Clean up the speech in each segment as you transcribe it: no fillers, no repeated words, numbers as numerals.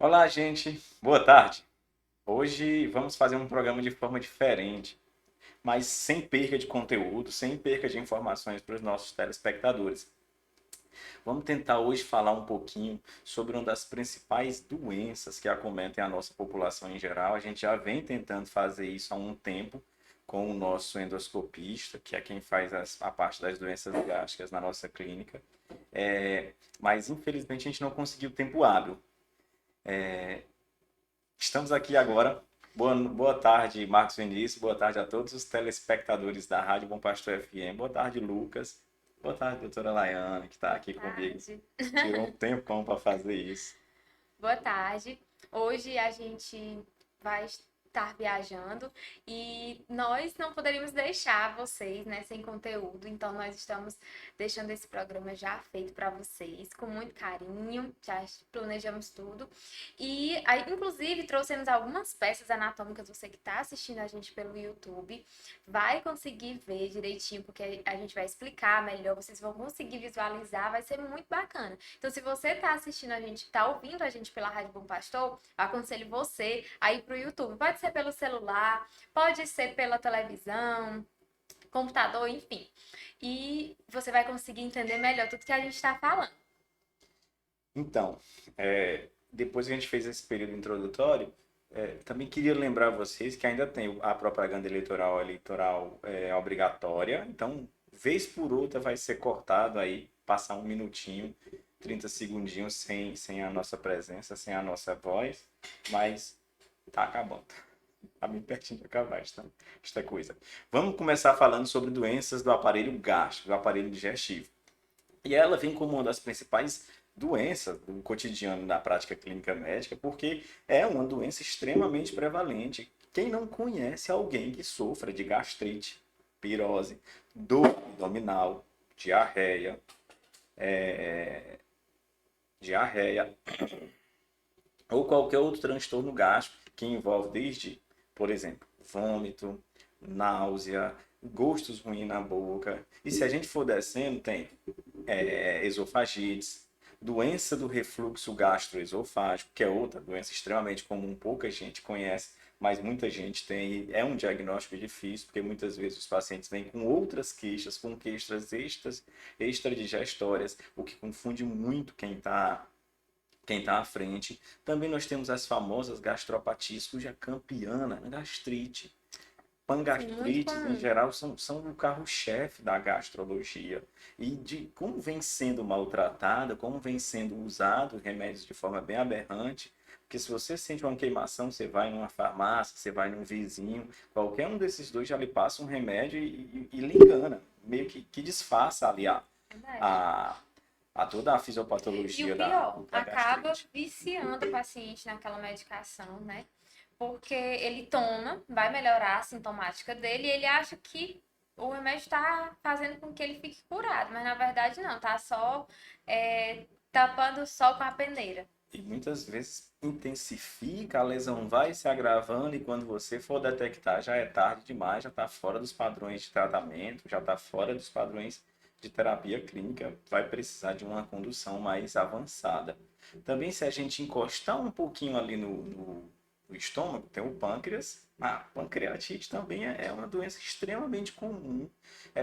Olá, gente. Boa tarde. Hoje vamos fazer um programa de forma diferente, mas sem perca de conteúdo, sem perca de informações para os nossos telespectadores. Vamos tentar hoje falar um pouquinho sobre uma das principais doenças que acometem a nossa população em geral. A gente já vem tentando fazer isso há um tempo com o nosso endoscopista, que é quem faz a parte das doenças gástricas na nossa clínica. Mas infelizmente a gente não conseguiu tempo hábil. Estamos aqui agora. Boa tarde, Marcos Vinícius. Boa tarde a todos os telespectadores da Rádio Bom Pastor FM. Boa tarde, Lucas. Boa tarde, doutora Laiane, que está aqui comigo. Tarde. Tirou um tempão para fazer isso. Boa tarde. Hoje a gente vai estar viajando e nós não poderíamos deixar vocês, né, sem conteúdo. Então nós estamos deixando esse programa já feito para vocês com muito carinho. Já planejamos tudo e aí, inclusive trouxemos algumas peças anatômicas. Você que está assistindo a gente pelo YouTube vai conseguir ver direitinho porque a gente vai explicar melhor. Vocês vão conseguir visualizar. Vai ser muito bacana. Então, se você está assistindo a gente, está ouvindo a gente pela Rádio Bom Pastor, eu aconselho você a ir para o YouTube. Pode ser pelo celular, pode ser pela televisão, computador, enfim. E você vai conseguir entender melhor tudo que a gente está falando. Então, depois que a gente fez esse período introdutório, também queria lembrar vocês que ainda tem a propaganda eleitoral obrigatória. Então, vez por outra vai ser cortado aí, passar um minutinho, 30 segundinhos sem a nossa presença, sem a nossa voz, mas tá acabando. Tá bem pertinho de acabar esta coisa. Vamos começar falando sobre doenças do aparelho gástrico, do aparelho digestivo. E ela vem como uma das principais doenças do cotidiano na prática clínica médica, porque é uma doença extremamente prevalente. Quem não conhece alguém que sofra de gastrite, pirose, dor abdominal, diarreia, diarreia ou qualquer outro transtorno gástrico que envolve desde, por exemplo, vômito, náusea, gostos ruins na boca. E se a gente for descendo, tem esofagites, doença do refluxo gastroesofágico, que é outra doença extremamente comum, pouca gente conhece, mas muita gente tem. É um diagnóstico difícil, porque muitas vezes os pacientes vêm com outras queixas, com queixas extradigestórias, o que confunde muito quem está à frente. Também nós temos as famosas gastropatias, cuja campeã é gastrite. Sim, muito Pangastrites, em comum. geral, são o carro-chefe da gastrologia. E de como vem sendo maltratada, como vem sendo usado remédios de forma bem aberrante. Porque se você sente uma queimação, você vai numa farmácia, você vai num vizinho, qualquer um desses dois já lhe passa um remédio e lhe engana. Meio que disfarça ali Verdade. a, a toda a E o fisiopatologia da, pior, da acaba gastrite. viciando o paciente naquela medicação, né? Porque ele toma, vai melhorar a sintomática dele e ele acha que o remédio está fazendo com que ele fique curado, mas na verdade não, tá só tapando o sol com a peneira. E muitas vezes intensifica, a lesão vai se agravando e quando você for detectar já é tarde demais, já está fora dos padrões de tratamento, já está fora dos padrões de terapia clínica, vai precisar de uma condução mais avançada. Também se a gente encostar um pouquinho ali no estômago, tem o pâncreas. A pancreatite também é uma doença extremamente comum.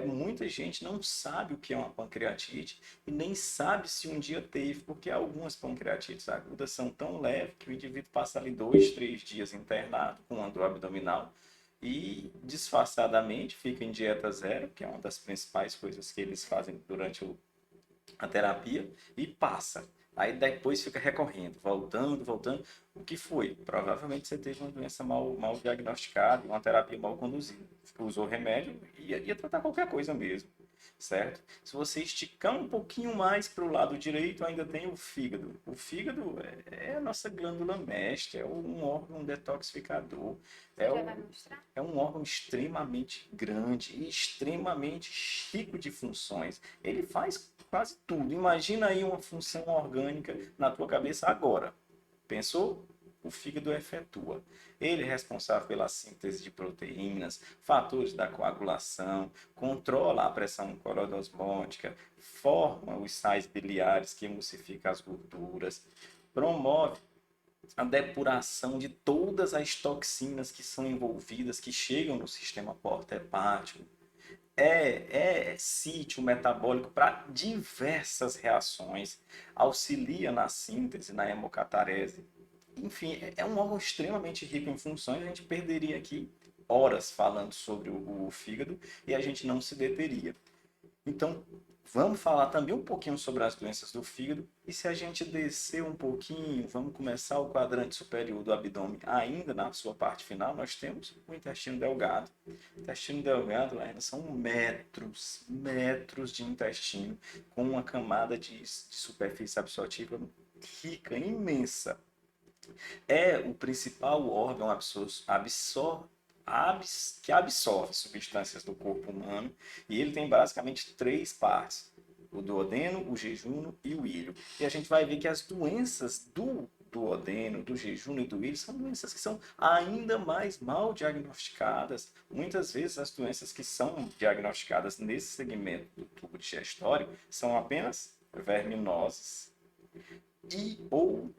Muita gente não sabe o que é uma pancreatite e nem sabe se um dia teve, porque algumas pancreatites agudas são tão leves que o indivíduo passa ali 2, 3 dias internado com uma dor abdominal e disfarçadamente fica em dieta zero, que é uma das principais coisas que eles fazem durante a terapia, e passa. Aí depois fica recorrendo, voltando, voltando. O que foi? Provavelmente você teve uma doença mal diagnosticada, uma terapia mal conduzida. Usou remédio e ia tratar qualquer coisa mesmo, certo? Se você esticar um pouquinho mais para o lado direito, ainda tem o fígado. O fígado é a nossa glândula mestre, é um órgão detoxificador, Você é, já vai o, mostrar? é um órgão extremamente grande e extremamente rico de funções. Ele faz quase tudo. Imagina aí uma função orgânica na tua cabeça agora. Pensou? O fígado efetua. Ele é responsável pela síntese de proteínas, fatores da coagulação, controla a pressão clorodosmótica, forma os sais biliares que emulsificam as gorduras, promove a depuração de todas as toxinas que são envolvidas, que chegam no sistema porta-hepático, sítio metabólico para diversas reações, auxilia na síntese, na hemocatarese. Enfim, é um órgão extremamente rico em funções, a gente perderia aqui horas falando sobre o fígado e a gente não se deteria. Então, vamos falar também um pouquinho sobre as doenças do fígado. E se a gente descer um pouquinho, vamos começar o quadrante superior do abdômen, ainda na sua parte final, nós temos o intestino delgado. O intestino delgado, ainda são metros, metros de intestino, com uma camada de superfície absortiva rica, imensa. É o principal órgão que absorve substâncias do corpo humano, e ele tem basicamente três partes: o duodeno, o jejum e o ilho. E a gente vai ver que as doenças do duodeno, do jejum e do ilho são doenças que são ainda mais mal diagnosticadas. Muitas vezes as doenças que são diagnosticadas nesse segmento do tubo digestório são apenas verminoses e ou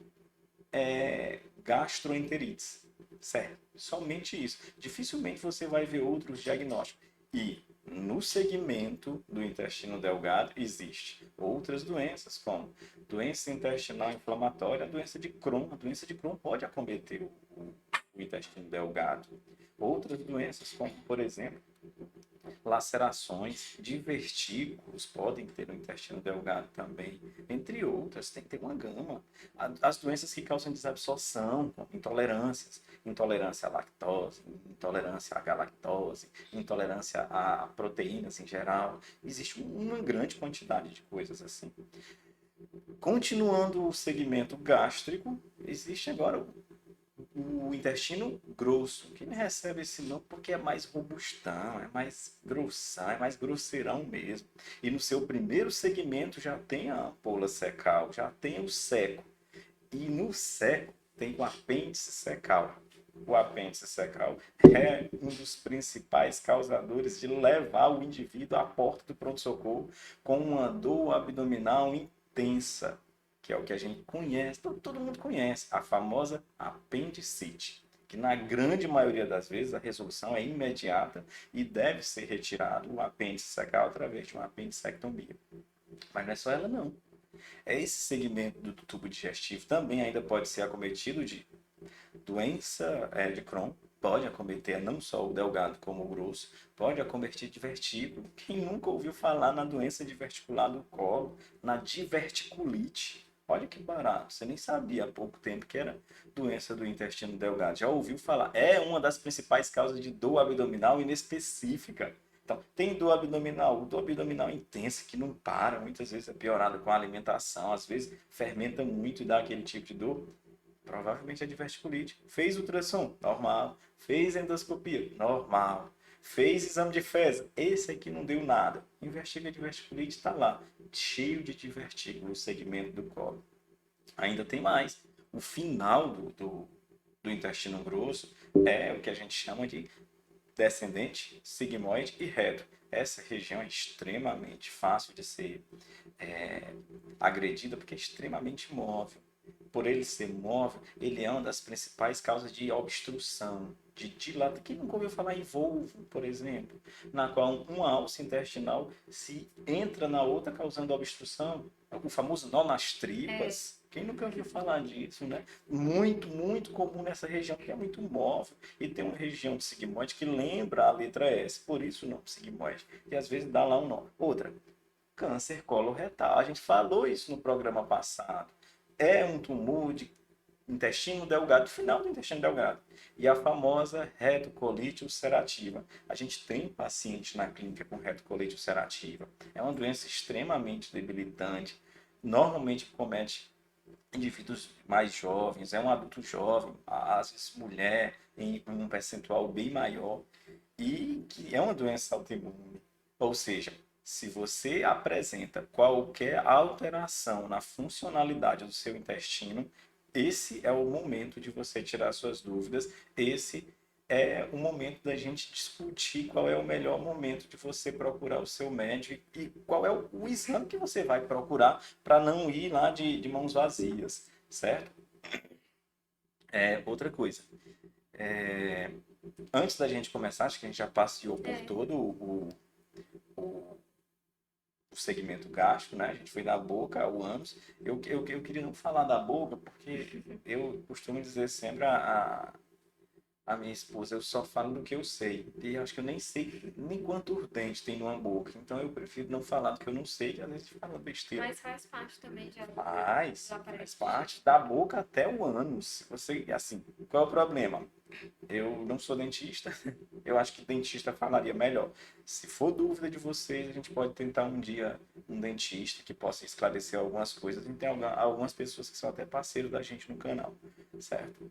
gastroenterites, certo? Somente isso. Dificilmente você vai ver outros diagnósticos. E no segmento do intestino delgado existe outras doenças, como doença intestinal inflamatória, a doença de Crohn. A doença de Crohn pode acometer o intestino delgado. Outras doenças, como por exemplo, lacerações, divertículos podem ter no intestino delgado também, entre outras, tem que ter uma gama. As doenças que causam desabsorção, como intolerâncias, intolerância à lactose, intolerância à galactose, intolerância a proteínas em geral, existe uma grande quantidade de coisas assim. Continuando o segmento gástrico, existe agora o intestino grosso, que ele recebe esse nome porque é mais robustão, é mais grossão, é mais grosseirão mesmo. E no seu primeiro segmento já tem a ampola cecal, já tem o seco. E no seco tem o apêndice cecal. O apêndice cecal é um dos principais causadores de levar o indivíduo à porta do pronto-socorro com uma dor abdominal intensa, que é o que a gente conhece, todo mundo conhece, a famosa apendicite, que na grande maioria das vezes a resolução é imediata e deve ser retirado o apêndice cecal através de uma apendicectomia. Mas não é só ela não. Esse segmento do tubo digestivo também ainda pode ser acometido de doença de Crohn, pode acometer não só o delgado como o grosso, pode acometer divertículo. Quem nunca ouviu falar na doença diverticular do colo, na diverticulite? Olha que barato, você nem sabia há pouco tempo que era doença do intestino delgado. Já ouviu falar? É uma das principais causas de dor abdominal inespecífica. Então, tem dor abdominal intensa que não para, muitas vezes é piorada com a alimentação, às vezes fermenta muito e dá aquele tipo de dor. Provavelmente é diverticulite. Fez ultrassom? Normal. Fez endoscopia? Normal. Fez exame de fezes? Esse aqui não deu nada. Investiga a diverticulite, está lá, cheio de divertículo no segmento do colo. Ainda tem mais. O final do intestino grosso é o que a gente chama de descendente, sigmoide e reto. Essa região é extremamente fácil de ser agredida porque é extremamente móvel. Por ele ser móvel, ele é uma das principais causas de obstrução, de dilatação. Quem nunca ouviu falar em volvo, por exemplo, na qual uma alça intestinal se entra na outra causando obstrução, o famoso nó nas tripas. Quem nunca ouviu falar disso, né? Muito, muito comum nessa região, que é muito móvel. E tem uma região de sigmoide que lembra a letra S, por isso o nome sigmoide. E às vezes dá lá um nó. Outra, câncer coloretal. A gente falou isso no programa passado. É um tumor de intestino delgado, final do intestino delgado. E a famosa retocolite ulcerativa. A gente tem paciente na clínica com retocolite ulcerativa. É uma doença extremamente debilitante. Normalmente comete indivíduos mais jovens, é um adulto jovem, às vezes mulher, em um percentual bem maior, e que é uma doença autoimune. Ou seja, se você apresenta qualquer alteração na funcionalidade do seu intestino, esse é o momento de você tirar suas dúvidas, esse é o momento da gente discutir qual é o melhor momento de você procurar o seu médico e qual é o exame que você vai procurar para não ir lá de mãos vazias, certo? Outra coisa. É, antes da gente começar, acho que a gente já passeou por É. todo o, o segmento gástrico, né? A gente foi da boca ao ânus. Eu queria não falar da boca, porque eu costumo dizer sempre a minha esposa, eu só falo do que eu sei. E eu acho que eu nem sei nem quantos dentes tem numa boca. Então eu prefiro não falar do que eu não sei, que às vezes fala besteira. Mas faz parte também de algum Faz, do aparelho faz parte da boca até o ânus. Você, assim, qual é o problema? Eu não sou dentista, eu acho que dentista falaria melhor. Se for dúvida de vocês, a gente pode tentar um dia um dentista que possa esclarecer algumas coisas. E tem algumas pessoas que são até parceiros da gente no canal, certo?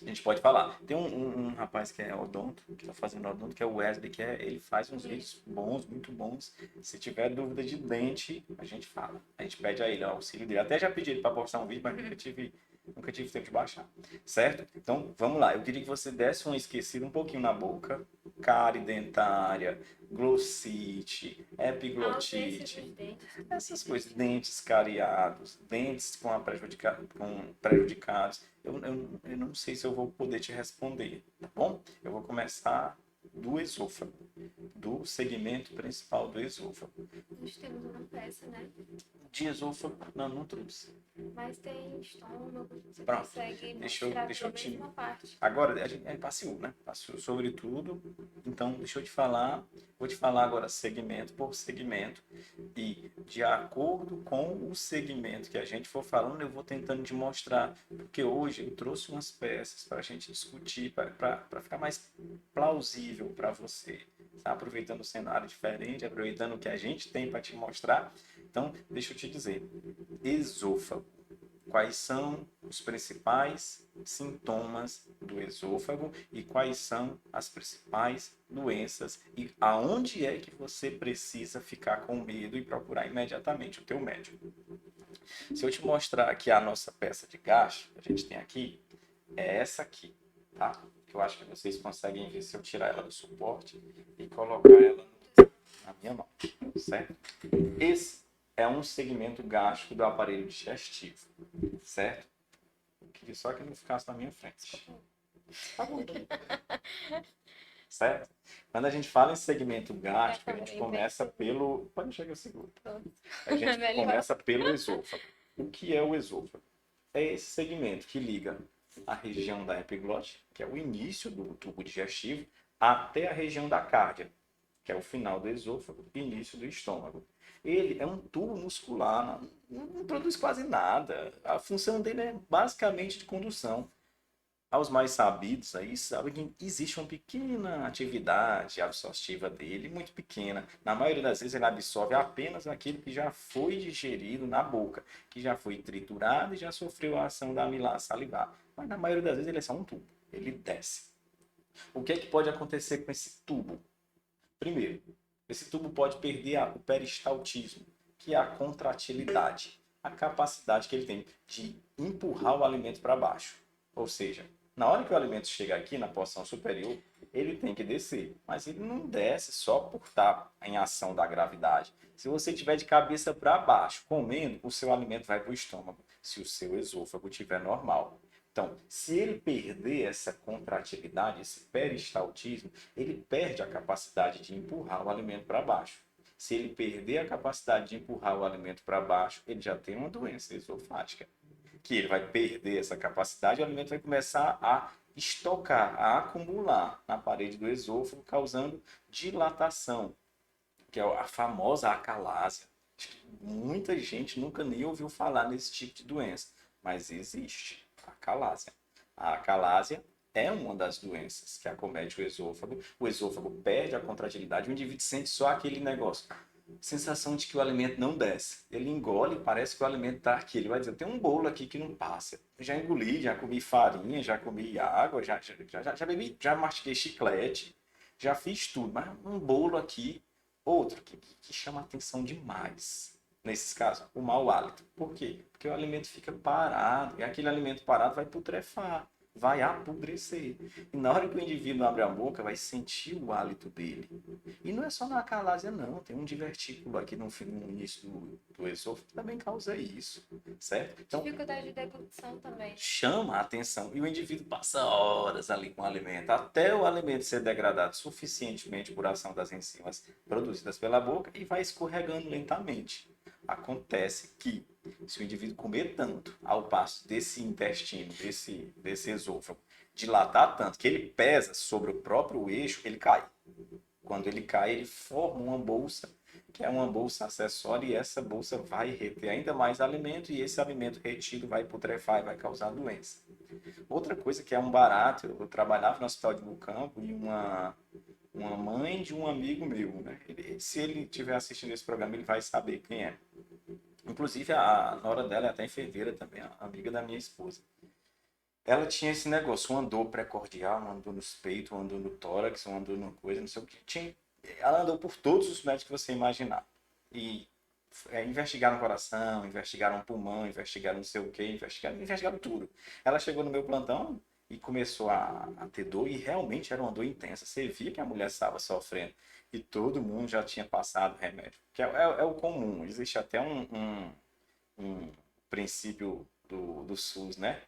A gente pode falar. Tem um rapaz que é odonto, que está fazendo odonto, que é o Wesley, ele faz uns vídeos bons, muito bons. Se tiver dúvida de dente, a gente fala. A gente pede a ele o auxílio dele. Até já pedi ele para postar um vídeo, mas nunca tive tempo de baixar. Certo? Então, vamos lá. Eu queria que você desse um esquecido um pouquinho na boca. Cárie dentária, glossite, epiglotite, essas coisas. Dentes cariados, dentes com prejudicados. Eu não sei se eu vou poder te responder, tá bom? Eu vou começar do esôfago, do segmento principal do esôfago. Nós temos uma peça, né? De esôfago, não trouxe. Mas tem estômago, você Pronto. consegue Deixa mostrar eu pela mesma parte. Agora, a gente passeou, né? Passou sobre tudo. Então, deixa eu te falar. Vou te falar agora segmento por segmento. E, de acordo com o segmento que a gente for falando, eu vou tentando te mostrar. Porque hoje eu trouxe umas peças para a gente discutir, para ficar mais plausível para você. Tá? Aproveitando o cenário diferente, aproveitando o que a gente tem para te mostrar. Então, deixa eu te dizer. Esôfago. Quais são os principais sintomas do esôfago e quais são as principais doenças e aonde é que você precisa ficar com medo e procurar imediatamente o teu médico. Se eu te mostrar aqui a nossa peça de gastro, que a gente tem aqui, é essa aqui, tá? Que eu acho que vocês conseguem ver se eu tirar ela do suporte e colocar ela na minha mão, certo? Esse é um segmento gástrico do aparelho digestivo, certo? Eu queria só que não ficasse na minha frente. Tá bom. Certo? Quando a gente fala em segmento gástrico, a gente começa pelo... Pode chegar seguro. A gente começa pelo esôfago. O que é o esôfago? É esse segmento que liga a região da epiglote, que é o início do tubo digestivo, até a região da cárdia, que é o final do esôfago e início do estômago. Ele é um tubo muscular, não produz quase nada. A função dele é basicamente de condução. Aos mais sabidos aí, sabem que existe uma pequena atividade absortiva dele, muito pequena. Na maioria das vezes ele absorve apenas aquilo que já foi digerido na boca, que já foi triturado e já sofreu a ação da amilase salivar. Mas na maioria das vezes ele é só um tubo, ele desce. O que é que pode acontecer com esse tubo? Primeiro, esse tubo pode perder o peristaltismo, que é a contratilidade, a capacidade que ele tem de empurrar o alimento para baixo. Ou seja, na hora que o alimento chega aqui na porção superior, ele tem que descer, mas ele não desce só por estar em ação da gravidade. Se você estiver de cabeça para baixo comendo, o seu alimento vai para o estômago, se o seu esôfago estiver normal. Então, se ele perder essa contratilidade, esse peristaltismo, ele perde a capacidade de empurrar o alimento para baixo. Se ele perder a capacidade de empurrar o alimento para baixo, ele já tem uma doença esofágica, que ele vai perder essa capacidade e o alimento vai começar a estocar, a acumular na parede do esôfago, causando dilatação, que é a famosa acalásia. Muita gente nunca nem ouviu falar nesse tipo de doença, mas existe a acalásia. A acalásia é uma das doenças que acomete o esôfago. O esôfago perde a contratilidade, o indivíduo sente só aquele negócio, sensação de que o alimento não desce. Ele engole, parece que o alimento está aqui. Ele vai dizer, tem um bolo aqui que não passa. Já engoli, já comi farinha, já comi água, já bebi, já mastiguei chiclete, já fiz tudo, mas um bolo aqui. Outro que chama atenção demais, nesses casos, o mau hálito. Por quê? Porque o alimento fica parado, e aquele alimento parado vai putrefar. vai apodrecer. E na hora que o indivíduo abre a boca, vai sentir o hálito dele. E não é só na acalásia, não. Tem um divertículo aqui no início do esôfago que também causa isso, certo? Então, Dificuldade de deglutição também. chama a atenção e o indivíduo passa horas ali com o alimento, até o alimento ser degradado suficientemente por ação das enzimas produzidas pela boca e vai escorregando lentamente. Acontece que, se o indivíduo comer tanto, ao passo desse intestino, desse esôfago, dilatar tanto, que ele pesa sobre o próprio eixo, ele cai. Quando ele cai, ele forma uma bolsa, que é uma bolsa acessória, e essa bolsa vai reter ainda mais alimento, e esse alimento retido vai putrefar e vai causar doença. Outra coisa que é um barato, eu trabalhava no hospital de Bucampo e uma mãe de um amigo meu, né? Se ele estiver assistindo esse programa, ele vai saber quem é. Inclusive, a nora dela é até enfermeira também, a amiga da minha esposa. Ela tinha esse negócio, uma dor precordial, uma dor nos peitos, uma dor no tórax, uma dor no coisa, não sei o que. Ela andou por todos os médicos que você imaginar. E investigaram o coração, investigaram o pulmão, investigaram não sei o que, investigaram tudo. Ela chegou no meu plantão e começou a ter dor, e realmente era uma dor intensa. Você via que a mulher estava sofrendo. E todo mundo já tinha passado remédio. Que é o comum. Existe até um princípio do SUS, né?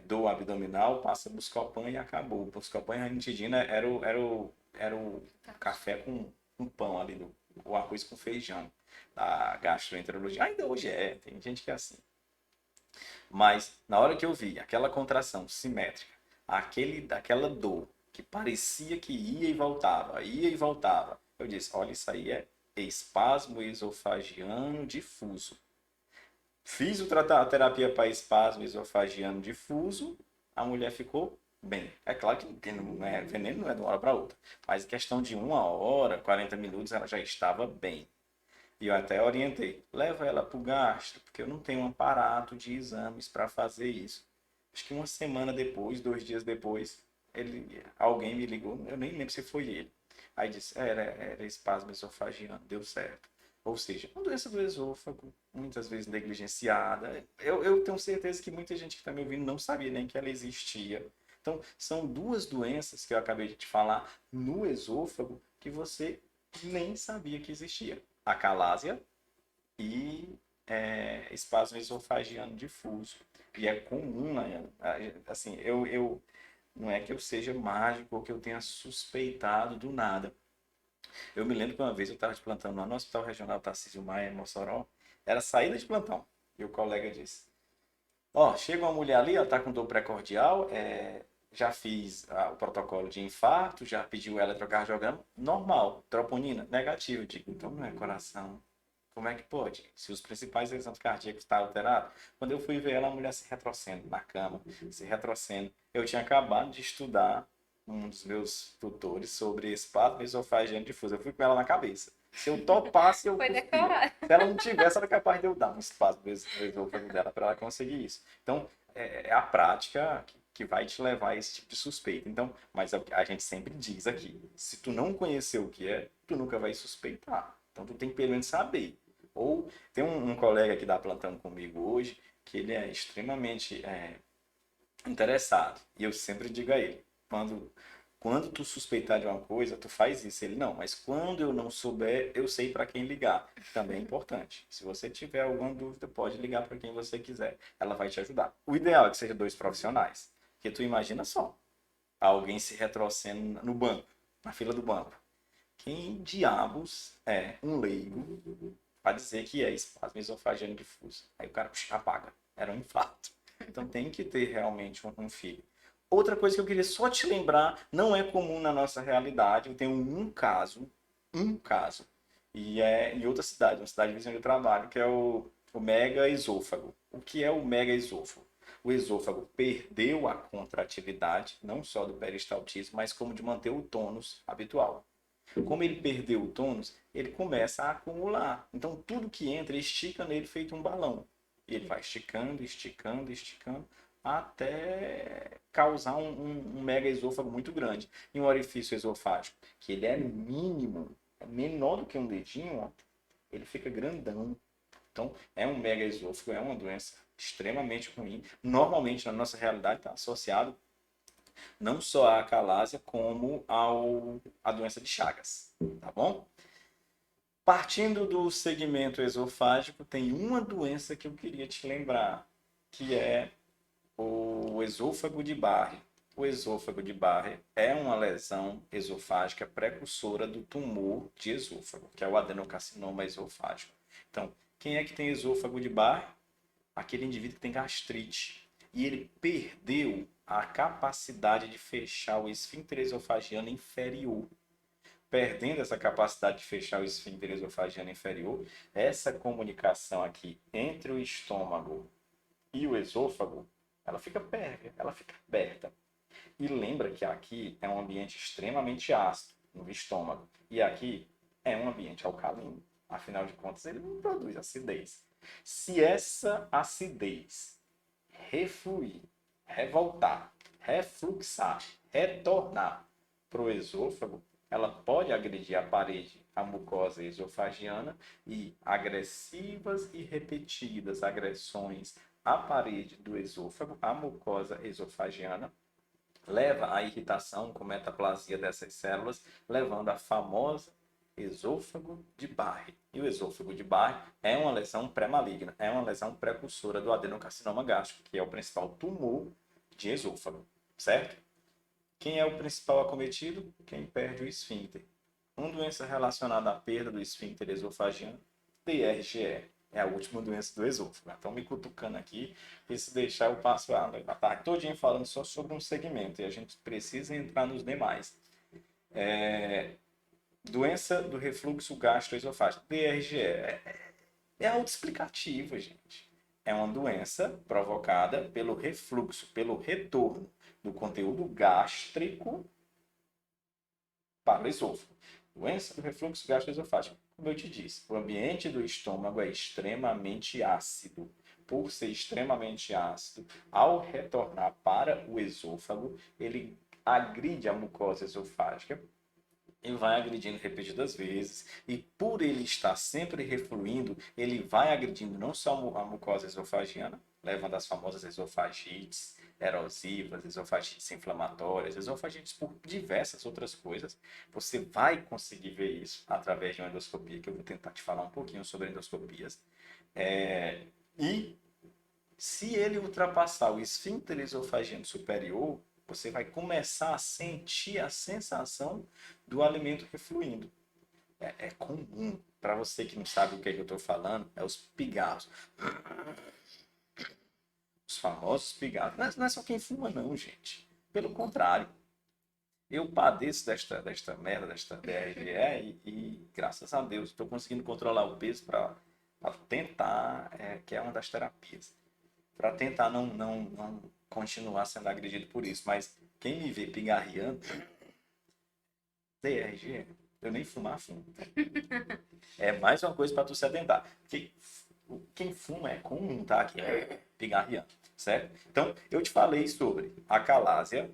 Dor abdominal, passa Buscopan e acabou. Buscopan e ranitidina era o café com pão ali, o arroz com feijão da gastroenterologia. Ainda hoje tem gente que é assim. Mas na hora que eu vi aquela contração simétrica, aquela dor que parecia que ia e voltava, eu disse, olha, isso aí é espasmo esofagiano difuso. Fiz a terapia para espasmo esofagiano difuso, a mulher ficou bem. É claro que não é, veneno não é de uma hora para outra, mas em questão de 1 hora, 40 minutos, ela já estava bem. E eu até orientei, leva ela para o gastro, porque eu não tenho um aparato de exames para fazer isso. Acho que uma semana depois, 2 dias depois, alguém me ligou, eu nem lembro se foi ele. Aí disse, era espasmo esofagiano, deu certo. Ou seja, uma doença do esôfago, muitas vezes negligenciada. Eu tenho certeza que muita gente que está me ouvindo não sabia nem que ela existia. Então, são duas doenças que eu acabei de te falar no esôfago que você nem sabia que existia. Acalásia e espasmo esofagiano difuso. E é comum, né? Assim, não é que eu seja mágico ou que eu tenha suspeitado do nada. Eu me lembro que uma vez eu estava de plantão lá no Hospital Regional Tarcísio Maia, em Mossoró. Era saída de plantão. E o colega disse, ó, chega uma mulher ali, ela tá com dor precordial, já fiz o protocolo de infarto, já pediu o eletrocardiograma, normal, troponina, negativo. Eu digo, então não é coração. Como é que pode? Se os principais exames cardíacos estão alterados. Quando eu fui ver ela, a mulher se retrocendo na cama, se retrocendo. Eu tinha acabado de estudar um dos meus tutores sobre espasmo esofagiano difuso. Eu fui com ela na cabeça. Se eu topasse, eu Foi cuspia. decorado. Se ela não tivesse, era capaz de eu dar um espasmo esôfago dela para ela conseguir isso. Então, é a prática que vai te levar a esse tipo de suspeita. Então, mas a gente sempre diz aqui, se tu não conhecer o que é, tu nunca vai suspeitar. Então, tu tem que pelo menos saber. Ou tem um colega que dá plantão comigo hoje, que ele é extremamente interessado. E eu sempre digo a ele, quando tu suspeitar de uma coisa, tu faz isso. Ele, não, mas quando eu não souber, eu sei para quem ligar. Também é importante. Se você tiver alguma dúvida, pode ligar para quem você quiser. Ela vai te ajudar. O ideal é que sejam dois profissionais. Porque tu imagina só, alguém se retrocedendo no banco, na fila do banco. Quem diabos é um leigo para dizer que é espasmo esofagiano difuso? Aí o cara apaga. Era um infarto. Então tem que ter realmente um filho. Outra coisa que eu queria só te lembrar, não é comum na nossa realidade. Eu tenho um caso, e é em outra cidade, uma cidade vizinha onde eu trabalho, que é o mega esôfago. O que é o mega esôfago? O esôfago perdeu a contratividade, não só do peristaltismo, mas como de manter o tônus habitual. Como ele perdeu o tônus, ele começa a acumular. Então tudo que entra estica nele feito um balão. E ele vai esticando, esticando, esticando, até causar um mega esôfago muito grande. E um orifício esofágico, que ele é mínimo, é menor do que um dedinho, ó, ele fica grandão. Então, é um mega esôfago, é uma doença extremamente ruim. Normalmente, na nossa realidade, está associado não só à acalásia, como à doença de Chagas, tá bom? Partindo do segmento esofágico, tem uma doença que eu queria te lembrar, que é o esôfago de Barre. O esôfago de Barre é uma lesão esofágica precursora do tumor de esôfago, que é o adenocarcinoma esofágico. Então, quem é que tem esôfago de Barre? Aquele indivíduo que tem gastrite. E ele perdeu a capacidade de fechar o esfíncter esofagiano inferior. Perdendo essa capacidade de fechar o esfíncter esofagiano inferior, essa comunicação aqui entre o estômago e o esôfago, ela fica pérvia, ela fica aberta. E lembra que aqui é um ambiente extremamente ácido no estômago. E aqui é um ambiente alcalino. Afinal de contas, ele não produz acidez. Se essa acidez refluir, revoltar, refluxar, retornar para o esôfago, ela pode agredir a parede, a mucosa esofagiana e agressivas e repetidas agressões à parede do esôfago, à mucosa esofagiana, leva à irritação com metaplasia dessas células, levando à famosa esôfago de Barre. E o esôfago de Barre é uma lesão pré-maligna, é uma lesão precursora do adenocarcinoma gástrico, que é o principal tumor de esôfago, certo? Quem é o principal acometido? Quem perde o esfíncter. Uma doença relacionada à perda do esfíncter esofagiano, DRGE. É a última doença do esôfago. Estão me cutucando aqui, e se deixar eu passo a tarde todinha falando só sobre um segmento, e a gente precisa entrar nos demais. Doença do refluxo gastroesofágico, DRGE. É autoexplicativa, gente. É uma doença provocada pelo refluxo, pelo retorno do conteúdo gástrico para o esôfago. Doença do refluxo gastroesofágico. Como eu te disse, o ambiente do estômago é extremamente ácido. Por ser extremamente ácido, ao retornar para o esôfago, ele agride a mucosa esofágica e vai agredindo repetidas vezes. E por ele estar sempre refluindo, ele vai agredindo não só a mucosa esofagiana, levando às famosas esofagites erosivas, esofagites inflamatórias, esofagites por diversas outras coisas. Você vai conseguir ver isso através de uma endoscopia, que eu vou tentar te falar um pouquinho sobre endoscopias. E se ele ultrapassar o esfíncter esofagiano superior, você vai começar a sentir a sensação do alimento refluindo. É comum, para você que não sabe o que, é que eu estou falando, é os pigarros. Os famosos pigarros. Não é só quem fuma, não, gente. Pelo contrário. Eu padeço desta merda, desta DRE, e graças a Deus estou conseguindo controlar o peso para tentar, que é uma das terapias, para tentar não continuar sendo agredido por isso. Mas quem me vê pigarreando, DRG, eu nem fumar, fumo. É mais uma coisa para tu se atentar. Quem fuma é comum, tá? Que é pigarreando, certo? Então, eu te falei sobre acalásia,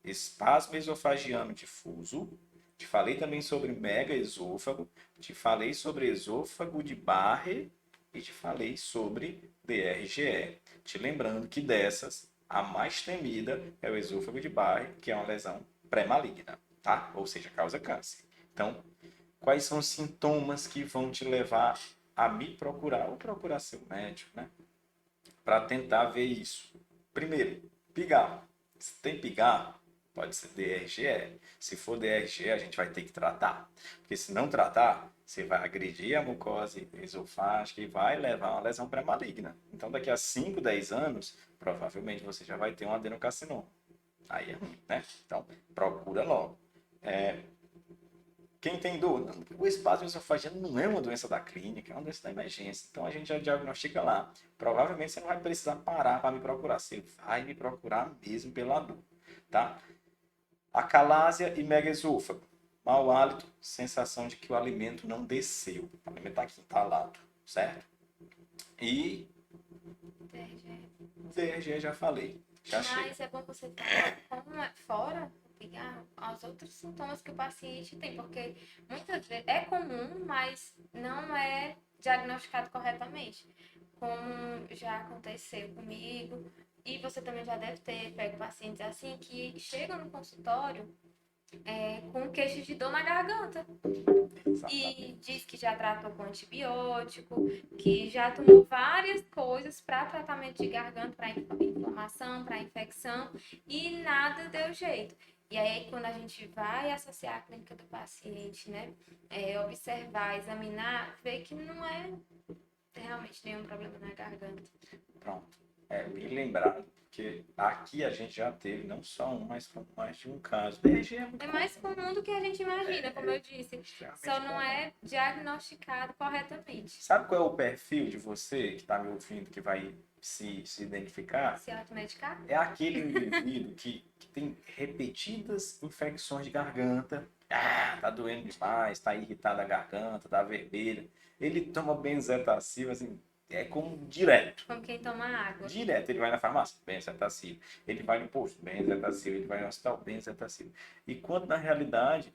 espasmo esofagiano difuso, te falei também sobre mega esôfago, te falei sobre esôfago de Barre e te falei sobre DRGE. Te lembrando que dessas, a mais temida é o esôfago de Barre, que é uma lesão pré-maligna, tá? Ou seja, causa câncer. Então, quais são os sintomas que vão te levar a me procurar ou procurar seu médico, né? Para tentar ver isso. Primeiro, pigarro. Se tem pigarro, pode ser DRGE. Se for DRGE, a gente vai ter que tratar. Porque se não tratar, você vai agredir a mucosa esofágica e vai levar a uma lesão pré-maligna. Então, daqui a 5, 10 anos, provavelmente você já vai ter um adenocarcinoma. Aí é ruim, né? Então, procura logo. Quem tem dor? O espasmo esofagiano não é uma doença da clínica, é uma doença da emergência. Então a gente já diagnostica lá. Provavelmente você não vai precisar parar para me procurar. Você vai me procurar mesmo pela dor, tá? Acalásia e megaesôfago. Mau hálito, sensação de que o alimento não desceu. O alimento está aqui entalado, certo? E DRG já falei. Já chega. Mas é bom você falar como é fora aos outros sintomas que o paciente tem, porque muitas vezes é comum, mas não é diagnosticado corretamente. Como já aconteceu comigo, e você também já deve ter pego pacientes assim que chegam no consultório com queixas de dor na garganta. E Exatamente. diz que já tratou com antibiótico, que já tomou várias coisas para tratamento de garganta, para inflamação, para infecção, e nada deu jeito. E aí, quando a gente vai associar a clínica do paciente, né, observar, examinar, ver que não é realmente nenhum problema na garganta. Pronto. Bem lembrado, porque aqui a gente já teve não só um, mas como mais de um caso. DRG é muito É mais comum, comum do que a gente imagina, como eu disse, só extremamente não comum. é diagnosticado corretamente. Sabe qual é o perfil de você que está me ouvindo, que vai se identificar? Se automedicar? É aquele indivíduo que tem repetidas infecções de garganta. Ah, tá doendo demais, tá irritada a garganta, tá vermelha. Ele toma benzetacil, assim, é como direto. Como quem toma água. Direto, ele vai na farmácia, benzetacil. Ele vai no posto, benzetacil. Ele vai no hospital, benzetacil. E quando, na realidade,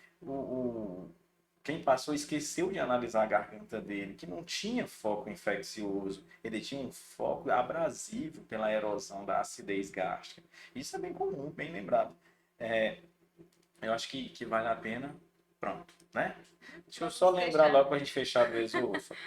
quem passou esqueceu de analisar a garganta dele, que não tinha foco infeccioso, ele tinha um foco abrasivo pela erosão da acidez gástrica. Isso é bem comum, bem lembrado. É, eu acho que vale a pena. Pronto, né? Deixa eu só Vamos lembrar fechar. logo para a gente fechar do esôfago.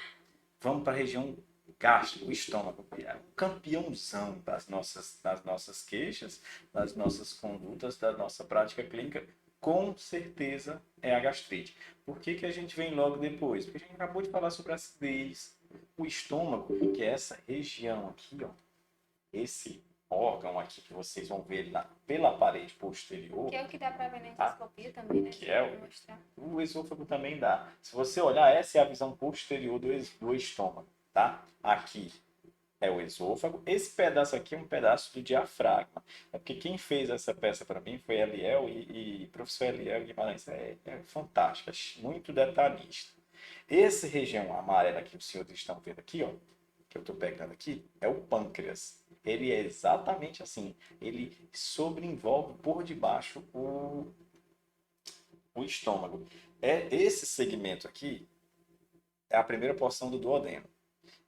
Vamos para a região gástrica, o estômago, que é o campeãozão das nossas queixas, das nossas condutas, da nossa prática clínica, com certeza é a gastrite. Por que que a gente vem logo depois? Porque a gente acabou de falar sobre a acidez. O estômago, que é essa região aqui, ó, esse órgão aqui que vocês vão ver pela parede posterior, Que é o que dá pra ver na tá? endoscopia também, né? Que Se é eu mostrar. o esôfago também dá. Se você olhar, essa é a visão posterior do estômago, tá? Aqui é o esôfago. Esse pedaço aqui é um pedaço do diafragma. É porque quem fez essa peça para mim foi Eliel e professor Eliel Guimarães. É fantástico, é muito detalhista. Essa região amarela que os senhores estão vendo aqui, ó, que eu estou pegando aqui, é o pâncreas. Ele é exatamente assim. Ele sobreenvolve por debaixo o estômago. Esse segmento aqui é a primeira porção do duodeno.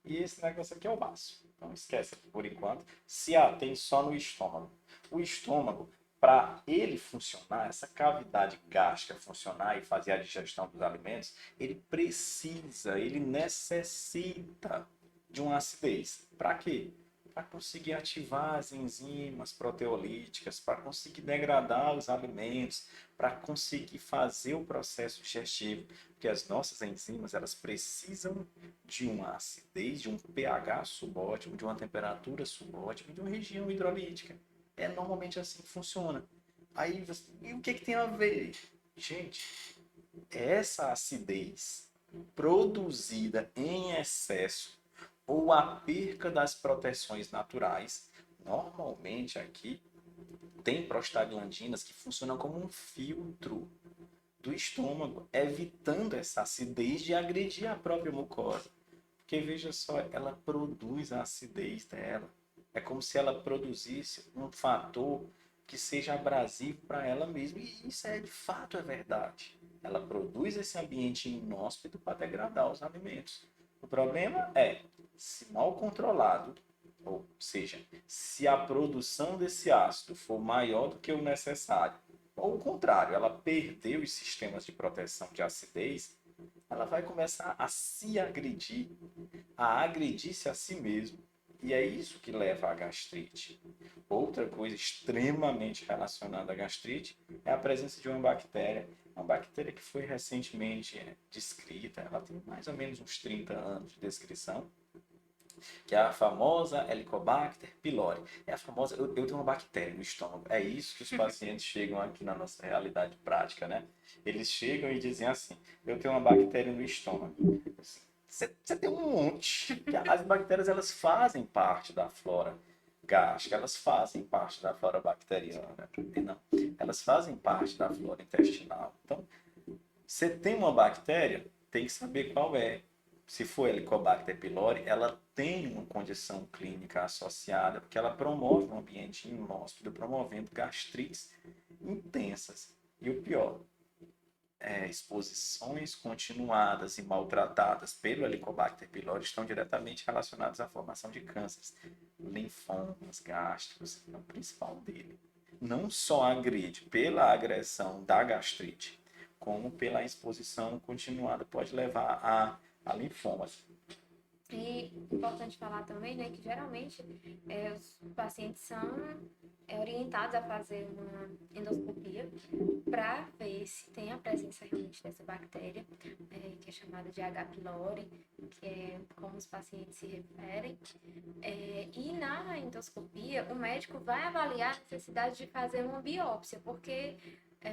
E esse negócio aqui é o baço. Então esquece por enquanto. Se atém só no estômago. O estômago, para ele funcionar, essa cavidade gástrica funcionar e fazer a digestão dos alimentos, ele precisa, ele necessita de uma acidez. Para quê? Para conseguir ativar as enzimas proteolíticas, para conseguir degradar os alimentos, para conseguir fazer o processo digestivo, porque as nossas enzimas elas precisam de uma acidez, de um pH subótimo, de uma temperatura subótima, de uma região hidrolítica. É normalmente assim que funciona. Aí, e o que tem a ver? Gente, essa acidez produzida em excesso ou a perca das proteções naturais, normalmente aqui tem prostaglandinas que funcionam como um filtro do estômago, evitando essa acidez de agredir a própria mucosa. Porque veja só, ela produz a acidez dela. É como se ela produzisse um fator que seja abrasivo para ela mesma. E isso de fato é verdade. Ela produz esse ambiente inóspito para degradar os alimentos. O problema é, se mal controlado, ou seja, se a produção desse ácido for maior do que o necessário, ou o contrário, ela perdeu os sistemas de proteção de acidez, ela vai começar a se agredir, a agredir-se a si mesmo. E é isso que leva à gastrite. Outra coisa extremamente relacionada à gastrite é a presença de uma bactéria. Uma bactéria que foi recentemente descrita, ela tem mais ou menos uns 30 anos de descrição, que é a famosa Helicobacter pylori. É a famosa, eu tenho uma bactéria no estômago. É isso que os pacientes chegam aqui na nossa realidade prática, né? Eles chegam e dizem assim: eu tenho uma bactéria no estômago. Você tem um monte. As bactérias elas fazem parte da flora gástrica, elas fazem parte da flora bacteriana. Não, elas fazem parte da flora intestinal. Então, você tem uma bactéria, tem que saber qual é. Se for Helicobacter pylori, ela tem uma condição clínica associada, porque ela promove um ambiente inóspito, promovendo gastrites intensas. E o pior, exposições continuadas e maltratadas pelo Helicobacter pylori estão diretamente relacionadas à formação de cânceres, linfomas gástricos, é o principal dele. Não só agride pela agressão da gastrite, como pela exposição continuada pode levar a linfomas. E importante falar também, né, que geralmente os pacientes são orientados a fazer uma endoscopia para ver se tem a presença realmente dessa bactéria, que é chamada de H. pylori, que é como os pacientes se referem. E na endoscopia, o médico vai avaliar a necessidade de fazer uma biópsia, porque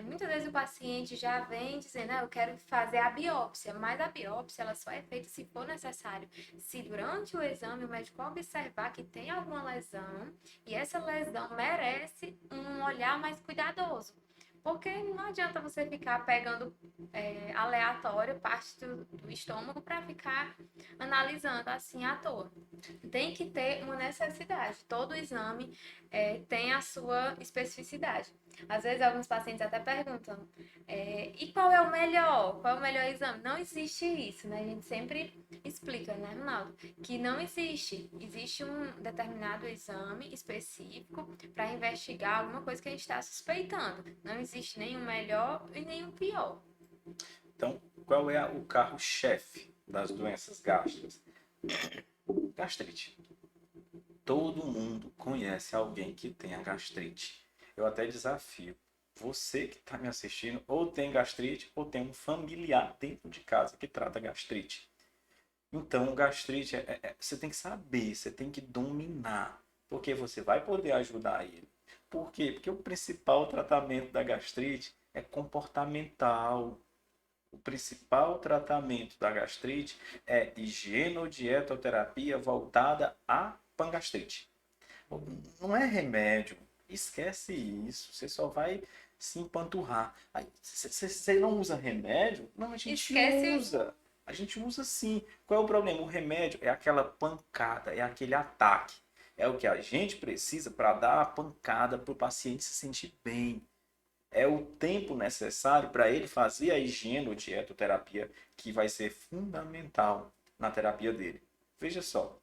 muitas vezes o paciente já vem dizendo, eu quero fazer a biópsia, mas a biópsia ela só é feita se for necessário. Se durante o exame o médico observar que tem alguma lesão e essa lesão merece um olhar mais cuidadoso. Porque não adianta você ficar pegando aleatório parte do estômago para ficar analisando assim à toa. Tem que ter uma necessidade. Todo exame tem a sua especificidade. Às vezes alguns pacientes até perguntam, e qual é o melhor? Qual é o melhor exame? Não existe isso, né? A gente sempre explica, né, Ronaldo? Que não existe. Existe um determinado exame específico para investigar alguma coisa que a gente está suspeitando. Não existe nenhum melhor e nenhum pior. Então, qual é o carro-chefe das doenças gástricas? Gastrite. Todo mundo conhece alguém que tenha gastrite. Eu até desafio. Você que está me assistindo, ou tem gastrite, ou tem um familiar dentro de casa que trata gastrite. Então, gastrite, você tem que saber, você tem que dominar, porque você vai poder ajudar ele. Por quê? Porque o principal tratamento da gastrite é comportamental. O principal tratamento da gastrite é higienodietoterapia voltada à pangastrite. Não é remédio. Esquece isso. Você só vai se empanturrar. Você não usa remédio? Não, a gente usa. A gente usa sim. Qual é o problema? O remédio é aquela pancada, é aquele ataque. É o que a gente precisa para dar a pancada para o paciente se sentir bem. É o tempo necessário para ele fazer a higienodietoterapia que vai ser fundamental na terapia dele. Veja só,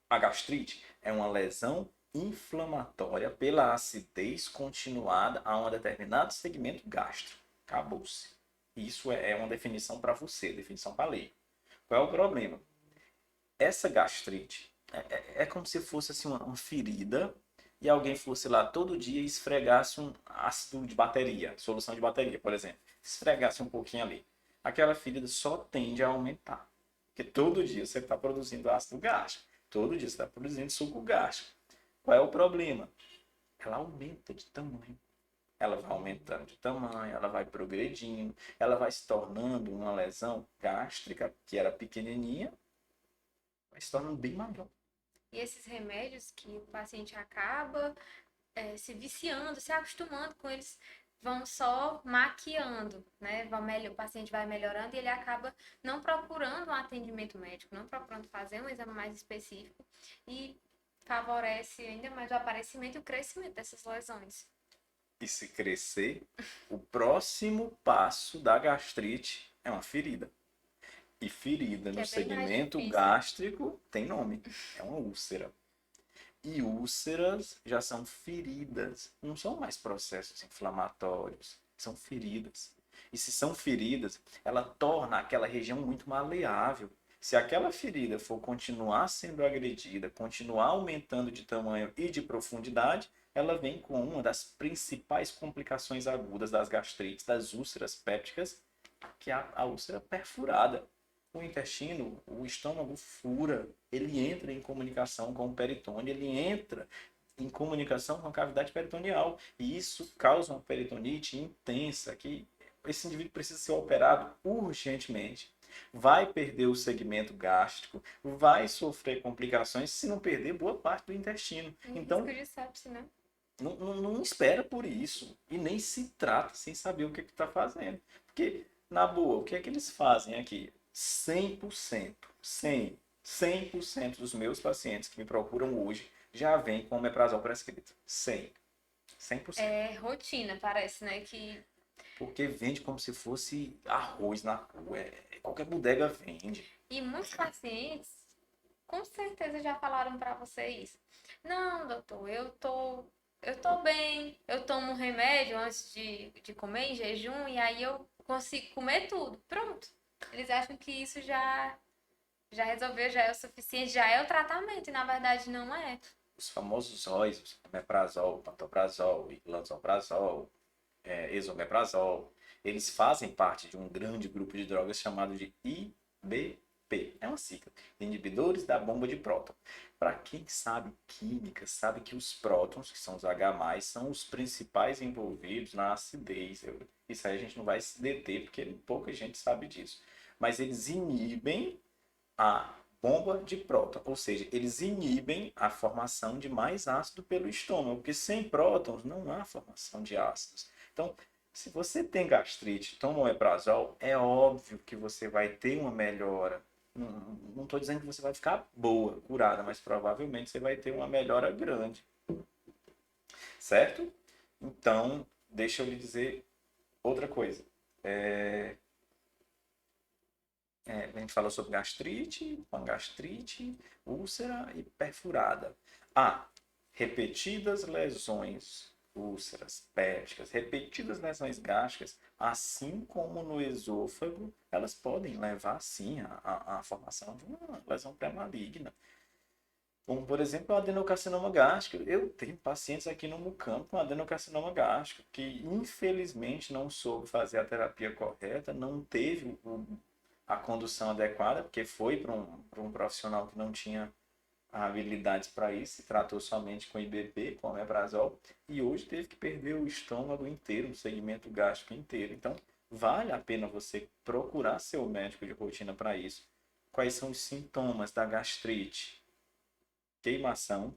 a gastrite é uma lesão inflamatória pela acidez continuada a um determinado segmento gástrico. Acabou-se. Isso é uma definição para você, definição para leigo. Qual é o problema? Essa gastrite é como se fosse assim, uma ferida e alguém fosse lá todo dia e esfregasse um ácido de bateria, solução de bateria, por exemplo. Esfregasse um pouquinho ali. Aquela ferida só tende a aumentar. Porque todo dia você está produzindo ácido gástrico. Todo dia você está produzindo suco gástrico. Qual é o problema? Ela aumenta de tamanho. Ela vai aumentando de tamanho, ela vai progredindo, ela vai se tornando uma lesão gástrica, que era pequenininha, vai se tornando bem maior. E esses remédios que o paciente acaba se viciando, se acostumando com eles, vão só maquiando, né? O paciente vai melhorando e ele acaba não procurando um atendimento médico, não procurando fazer um exame mais específico e favorece ainda mais o aparecimento e o crescimento dessas lesões. E se crescer, o próximo passo da gastrite é uma ferida. E ferida Que no é bem mais segmento difícil. gástrico tem nome, é uma úlcera. E úlceras já são feridas, não são mais processos inflamatórios, são feridas. E se são feridas, ela torna aquela região muito maleável. Se aquela ferida for continuar sendo agredida, continuar aumentando de tamanho e de profundidade, ela vem com uma das principais complicações agudas das gastrites, das úlceras pépticas, que é a úlcera perfurada. O intestino, o estômago fura, ele entra em comunicação com o peritônio, ele entra em comunicação com a cavidade peritoneal. E isso causa uma peritonite intensa, que esse indivíduo precisa ser operado urgentemente. Vai perder o segmento gástrico, vai sofrer complicações, se não perder boa parte do intestino. Então, Risco de sepse, né? não espera por isso e nem se trata sem saber o que está fazendo. Porque, na boa, o que é que eles fazem aqui? 100%, 100% dos meus pacientes que me procuram hoje já vêm com omeprazol prescrito. 100%. É rotina, parece, né? Que porque vende como se fosse arroz na rua. Qualquer bodega vende. E muitos pacientes com certeza já falaram para você isso. Não, doutor, eu tô bem, eu tomo um remédio antes de comer em jejum e aí eu consigo comer tudo. Pronto. Eles acham que isso já resolveu, já é o suficiente, já é o tratamento, e na verdade não é. Os famosos óis, omeprazol, pantoprazol, lansoprazol, esomeprazol, eles fazem parte de um grande grupo de drogas chamado de IBP. É uma sigla. Inibidores da bomba de próton. Para quem sabe química, sabe que os prótons, que são os H+, são os principais envolvidos na acidez. Isso aí a gente não vai se deter, porque pouca gente sabe disso. Mas eles inibem a bomba de próton, ou seja, eles inibem a formação de mais ácido pelo estômago, porque sem prótons não há formação de ácidos. Então, se você tem gastrite, toma omeprazol, é óbvio que você vai ter uma melhora. Não estou dizendo que você vai ficar boa, curada, mas provavelmente você vai ter uma melhora grande. Certo? Então, deixa eu lhe dizer outra coisa. A gente falou sobre gastrite, pangastrite, úlcera e perfurada. Repetidas lesões, úlceras pépticas, repetidas lesões gástricas, assim como no esôfago, elas podem levar, sim, à formação de uma lesão pré-maligna. Como, por exemplo, o adenocarcinoma gástrico. Eu tenho pacientes aqui no Mucampo com adenocarcinoma gástrico que, infelizmente, não soube fazer a terapia correta, não teve a condução adequada, porque foi para um profissional que não tinha habilidades para isso, se tratou somente com IBP, com omeprazol, e hoje teve que perder o estômago inteiro, o segmento gástrico inteiro. Então, vale a pena você procurar seu médico de rotina para isso. Quais são os sintomas da gastrite? Queimação,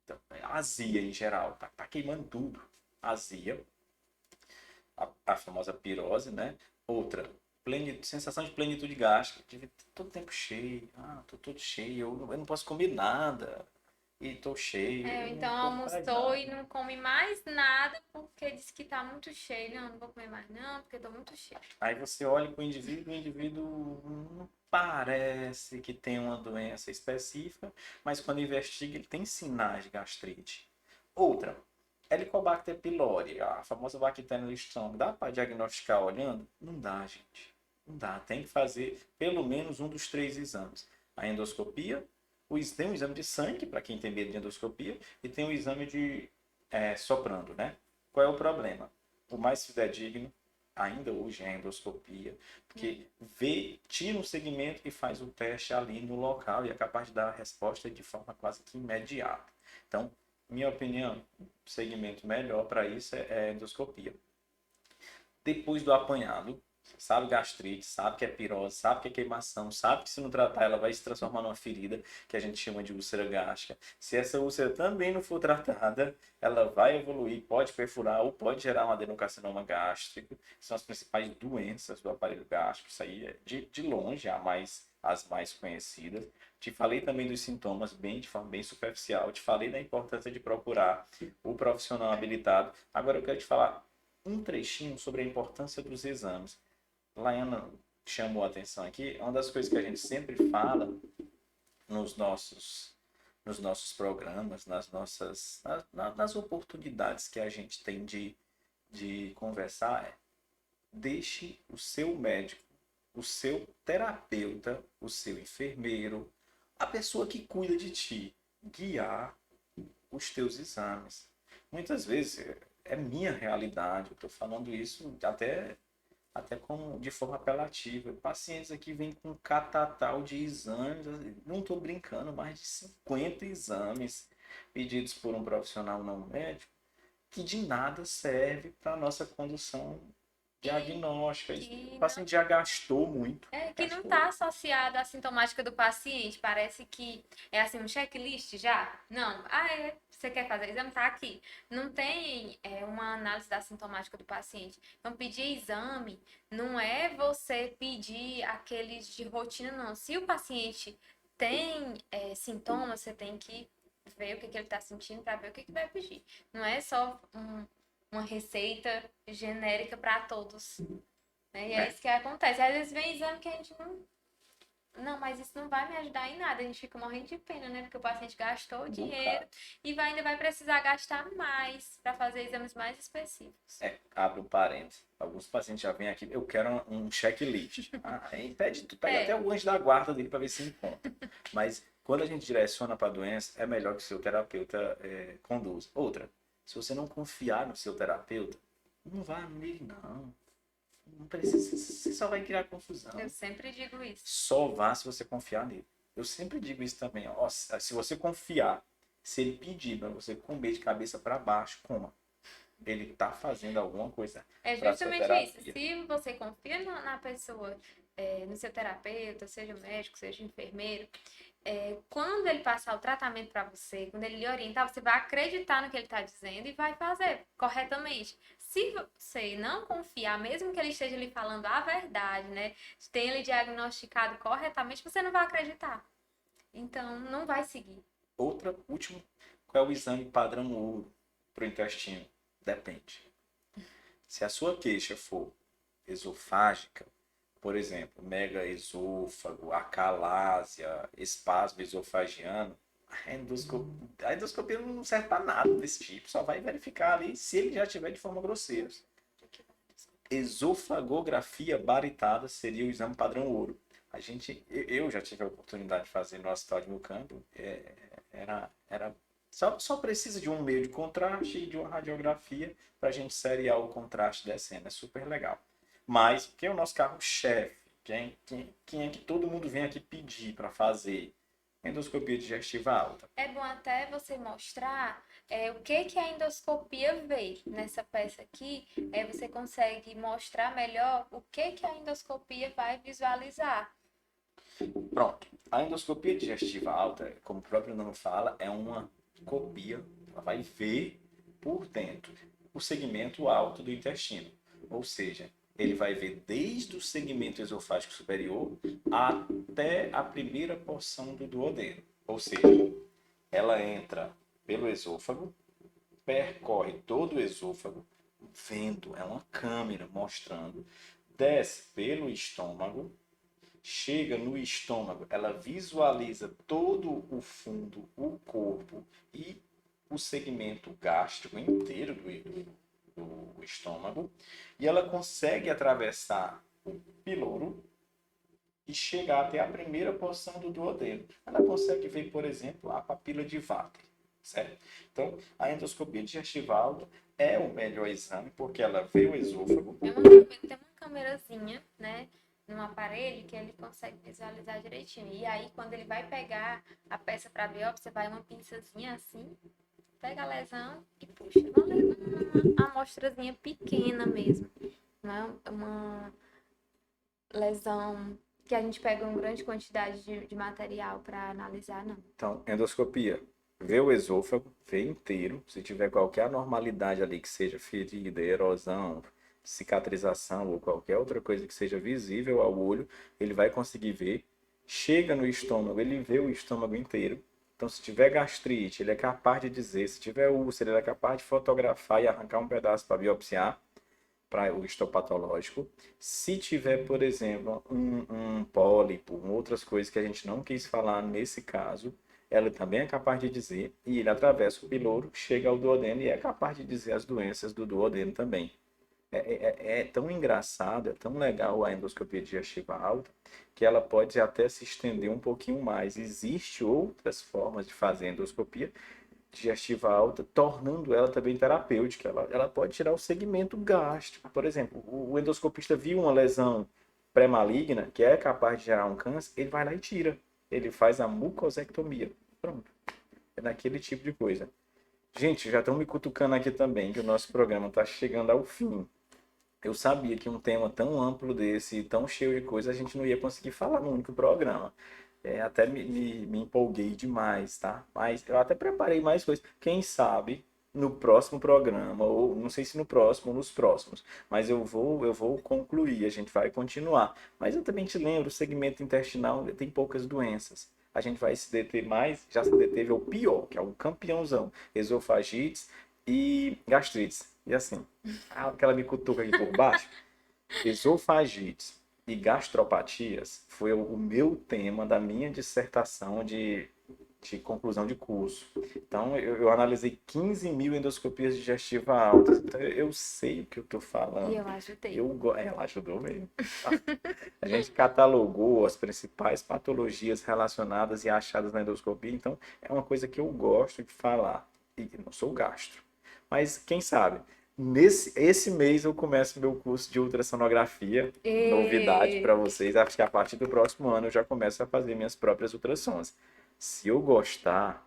então, azia em geral, tá queimando tudo. Azia, a famosa pirose, né? Outra, sensação de plenitude gástrica, de todo tempo cheio, tô todo cheio, eu não posso comer nada, e tô cheio, eu Então não como mais almoçou e nada. não come mais nada porque disse que tá muito cheio. Não vou comer mais não, porque tô muito cheio. Aí você olha para o indivíduo não parece que tem uma doença específica, mas quando investiga ele tem sinais de gastrite. Outra, Helicobacter pylori, a famosa bactéria no estômago. Dá para diagnosticar olhando? Não dá, gente. Não dá. Tem que fazer pelo menos um dos 3 exames. A endoscopia, tem um exame de sangue, para quem tem medo de endoscopia, e tem o exame de soprando, né? Qual é o problema? O mais fidedigno, ainda hoje é a endoscopia, porque tira um segmento e faz o teste ali no local e é capaz de dar a resposta de forma quase que imediata. Então, minha opinião, o segmento melhor para isso é a endoscopia. Depois do apanhado, sabe gastrite, sabe que é pirose, sabe que é queimação, sabe que se não tratar ela vai se transformar numa ferida, que a gente chama de úlcera gástrica. Se essa úlcera também não for tratada, ela vai evoluir, pode perfurar ou pode gerar um adenocarcinoma gástrico. São as principais doenças do aparelho gástrico. Isso aí é de longe as mais conhecidas. Te falei também dos sintomas de forma bem superficial. Te falei da importância de procurar o profissional habilitado. Agora eu quero te falar um trechinho sobre a importância dos exames. Laiana chamou a atenção aqui, uma das coisas que a gente sempre fala nos nossos programas, nas oportunidades que a gente tem de conversar é: deixe o seu médico, o seu terapeuta, o seu enfermeiro, a pessoa que cuida de ti, guiar os teus exames. Muitas vezes é minha realidade, eu estou falando isso até como de forma apelativa. Pacientes aqui vêm com um catatal de exames, não estou brincando, mais de 50 exames pedidos por um profissional não médico, que de nada serve para a nossa condução diagnóstica. O paciente já gastou muito. Que não Gastou. está associado à sintomática do paciente. Parece que é assim um checklist já. Não. Você quer fazer exame? Tá aqui. Não tem uma análise da sintomática do paciente. Então, pedir exame não é você pedir aqueles de rotina, não. Se o paciente tem sintomas, você tem que ver o que ele está sentindo para ver o que vai pedir. Não é só uma receita genérica para todos. Né? E é isso que acontece. Às vezes vem exame que a gente não, mas isso não vai me ajudar em nada. A gente fica morrendo de pena, né? Porque o paciente gastou o dinheiro e ainda vai precisar gastar mais para fazer exames mais específicos. Abre um parênteses. Alguns pacientes já vêm aqui, eu quero um checklist. Aí tu pega até o anjo da guarda dele para ver se encontra. Mas quando a gente direciona para a doença, é melhor que o seu terapeuta conduza. Outra, se você não confiar no seu terapeuta, não vá nele, não. Não precisa, você só vai criar confusão. Eu sempre digo isso. Só vá se você confiar nele. Eu sempre digo isso também. Ó, se você confiar, se ele pedir para você comer de cabeça para baixo, coma. Ele está fazendo alguma coisa. É justamente isso. Se você confia na pessoa, no seu terapeuta, seja médico, seja enfermeiro, quando ele passar o tratamento para você, quando ele lhe orientar, você vai acreditar no que ele está dizendo e vai fazer corretamente. Se você não confiar, mesmo que ele esteja lhe falando a verdade, né, tenha lhe diagnosticado corretamente, você não vai acreditar. Então, não vai seguir. Último, qual é o exame padrão ouro para o intestino? Depende. Se a sua queixa for esofágica, por exemplo, megaesôfago, acalásia, espasmo esofagiano, a endoscopia não serve para nada desse tipo, só vai verificar ali se ele já tiver de forma grosseira. Esofagografia baritada seria o exame padrão ouro. Eu já tive a oportunidade de fazer no Hospital de Mucambo, só precisa de um meio de contraste e de uma radiografia para a gente seriar o contraste descendo, é super legal. Mas, quem é o nosso carro-chefe? Quem é que todo mundo vem aqui pedir para fazer? Endoscopia digestiva alta. É bom até você mostrar o que a endoscopia vê nessa peça aqui. Você consegue mostrar melhor o que a endoscopia vai visualizar. Pronto. A endoscopia digestiva alta, como o próprio nome fala, é uma copia. Ela vai ver por dentro o segmento alto do intestino. Ou seja, ele vai ver desde o segmento esofágico superior até a primeira porção do duodeno. Ou seja, ela entra pelo esôfago, percorre todo o esôfago, vendo, é uma câmera mostrando, desce pelo estômago, chega no estômago, ela visualiza todo o fundo, o corpo e o segmento gástrico inteiro do estômago, e ela consegue atravessar o piloro e chegar até a primeira porção do duodeno. Ela consegue ver, por exemplo, a papila de Vater, certo? Então, a endoscopia digestiva alta é o melhor exame porque ela vê o esôfago. Tem uma câmerazinha, né, num aparelho que ele consegue visualizar direitinho. E aí, quando ele vai pegar a peça para biópsia, vai uma pinçazinha assim, pega a lesão e puxa. Uma amostrazinha pequena mesmo. Não é uma lesão que a gente pega uma grande quantidade de material para analisar, não. Então, endoscopia, vê o esôfago, vê inteiro. Se tiver qualquer anormalidade ali, que seja ferida, erosão, cicatrização ou qualquer outra coisa que seja visível ao olho, ele vai conseguir ver. Chega no estômago, ele vê o estômago inteiro. Então, se tiver gastrite, ele é capaz de dizer. Se tiver úlcera, ele é capaz de fotografar e arrancar um pedaço para biopsiar, para o histopatológico. Se tiver, por exemplo, um pólipo, outras coisas que a gente não quis falar nesse caso, ela também é capaz de dizer, e ele atravessa o piloro, chega ao duodeno e é capaz de dizer as doenças do duodeno também. É tão engraçado, é tão legal a endoscopia digestiva alta, que ela pode até se estender um pouquinho mais. Existem outras formas de fazer endoscopia digestiva alta, tornando ela também terapêutica. Ela pode tirar o segmento gástrico. Por exemplo, o endoscopista viu uma lesão pré-maligna, que é capaz de gerar um câncer, ele vai lá e tira. Ele faz a mucosectomia. Pronto. É daquele tipo de coisa. Gente, já estão me cutucando aqui também, que o nosso programa está chegando ao fim. Eu sabia que um tema tão amplo desse, tão cheio de coisa, a gente não ia conseguir falar num único programa. Até me empolguei demais, tá? Mas eu até preparei mais coisas. Quem sabe no próximo programa, ou não sei se no próximo ou nos próximos, mas eu vou concluir, a gente vai continuar. Mas eu também te lembro, o segmento intestinal tem poucas doenças. A gente vai se deter mais, já se deteve ao pior, que é o campeãozão, esofagites, e gastrites. E assim, aquela me cutuca aqui por baixo. Esofagites e gastropatias foi o meu tema da minha dissertação de conclusão de curso. Então, eu analisei 15 mil endoscopias digestivas altas. Então, eu sei o que eu estou E falando. eu ajudei. Ela ajudou mesmo. A gente catalogou as principais patologias relacionadas e achadas na endoscopia. Então, é uma coisa que eu gosto de falar. E não sou gastro. Mas, quem sabe, esse mês eu começo meu curso de ultrassonografia. Novidade E... para vocês. Acho que a partir do próximo ano eu já começo a fazer minhas próprias ultrassons. Se eu gostar,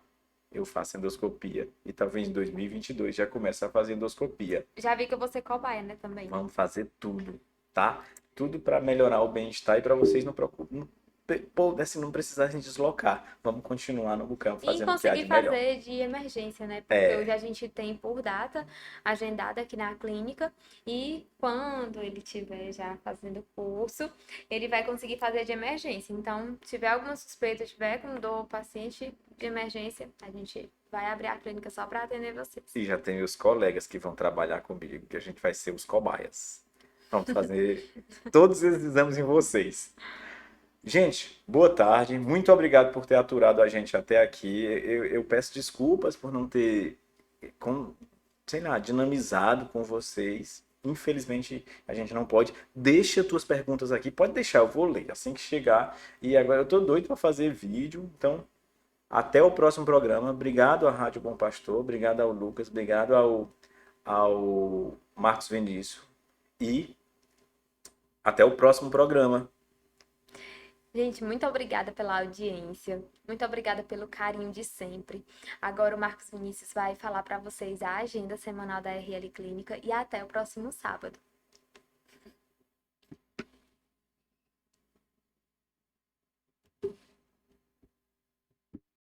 eu faço endoscopia. E talvez em 2022 já comece a fazer endoscopia. Já vi que eu vou ser cobaia, né, também. Vamos fazer tudo, tá? Tudo para melhorar o bem-estar e para vocês não preocupem, assim, não precisarem deslocar. Vamos continuar no campo E fazendo o que há conseguir de melhor. fazer de emergência, né? Porque hoje É, a gente tem por data agendada aqui na clínica e quando ele estiver já fazendo o curso, ele vai conseguir fazer de emergência. Então, se tiver alguma suspeita, tiver com dor, paciente de emergência, a gente vai abrir a clínica só para atender vocês. e já tem os colegas que vão trabalhar comigo, que a gente vai ser os cobaias. Vamos fazer todos esses exames em vocês. Gente, boa tarde. Muito obrigado por ter aturado a gente até aqui. Eu peço desculpas por não ter, com, sei lá, dinamizado com vocês. Infelizmente, a gente não pode. Deixa tuas perguntas aqui. Pode deixar, eu vou ler assim que chegar. E agora eu tô doido para fazer vídeo. Então, até o próximo programa. Obrigado à Rádio Bom Pastor. Obrigado ao Lucas. Obrigado ao Marcos Vinícius. E até o próximo programa. Gente, muito obrigada pela audiência, muito obrigada pelo carinho de sempre. Agora o Marcos Vinícius vai falar para vocês a agenda semanal da RL Clínica e até o próximo sábado.